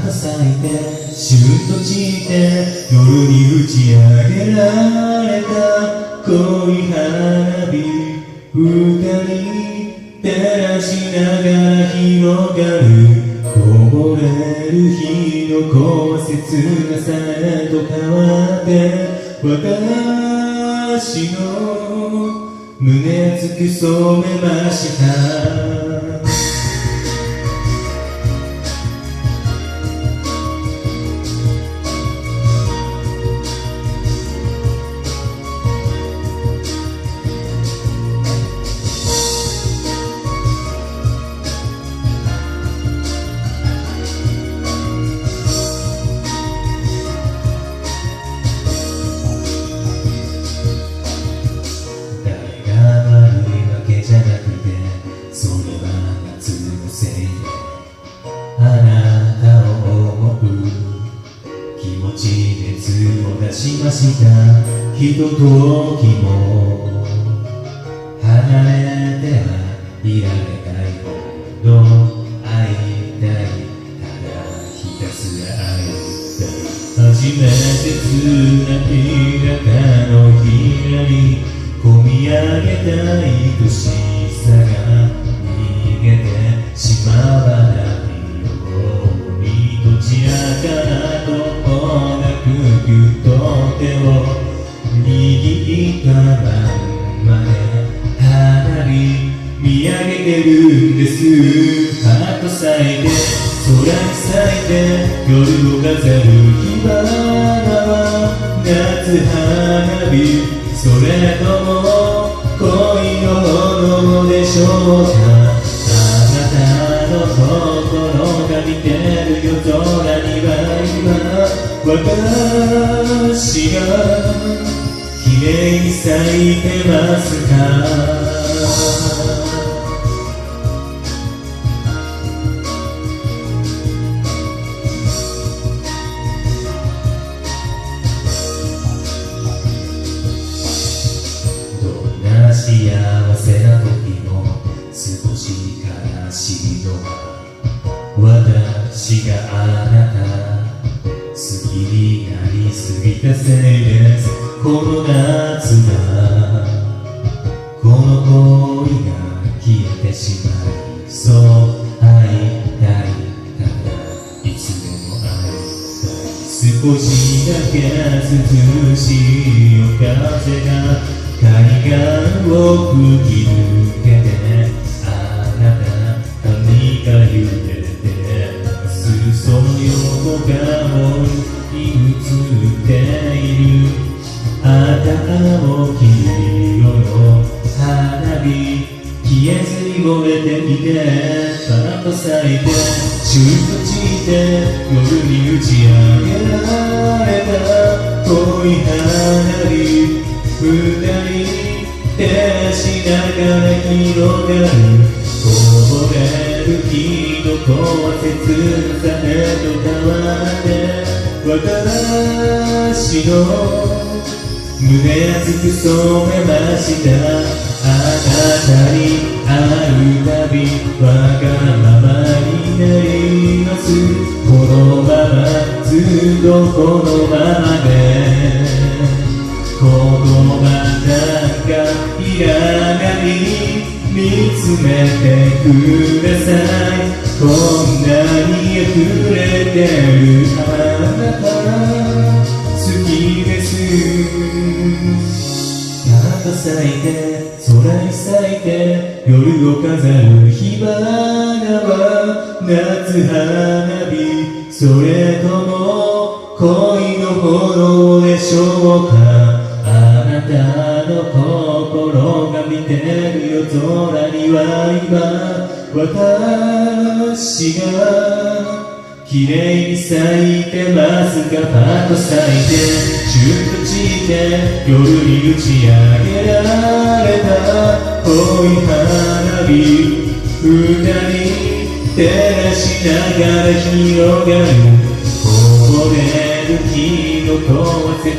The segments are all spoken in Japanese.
と咲いてシュッと散って夜に打ち上げられた恋花火二人照らしながら広がるこぼれる日の降雪がさえと変わって私の胸熱く染めましたしましたひとときも離れてはいられないほど会いたいただひたすら会いたい初めてつないだ手のひらに込み上げた愛しさが逃げてしまわないようにどちらかなとぎゅっと手を握ったまんまで花火見上げてるんですハート咲いて空に咲いて夜を飾る火花は夏花火それとも恋の炎でしょうかあなたの心が見てる夜空には今私が綺麗に咲いてますかどんな幸せな時も少し悲しいのは私があなた好きになりすぎたせいですこの夏がこの恋が消えてしまいそう会いたいただいつでも会いたい少しだけ涼しい夜風が海岸を吹き抜けてあなた何か揺れてその横顔に映っている赤青黄色の花火消えずに燃えてきてパッと咲いてシュッと散って夜に打ち上げられた恋花火二人照らしながら広がるこぼれる日の降雪さえと変わって私の胸熱く染めましたあなたに会うたびわがままになりますこのままずっとこのままで言葉なんかいらない見つめてくださいこんなに溢れてるあなた好きですパッと咲いて空に咲いて夜を飾る火花は夏花火それとも恋の炎でしょうかあなたの心が見てる夜空には今私が綺麗に咲いてますかパッと咲いてシュッと散って夜に打ち上げられた恋花火二人照らしながら広がるこぼれる日の降雪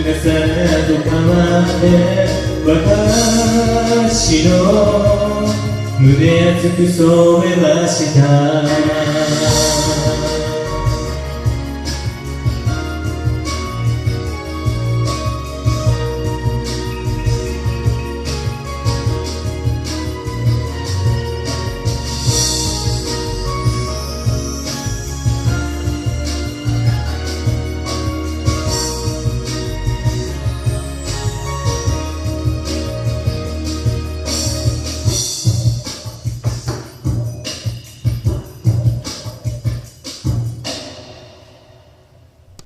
がさらと変わって私の胸熱く染めました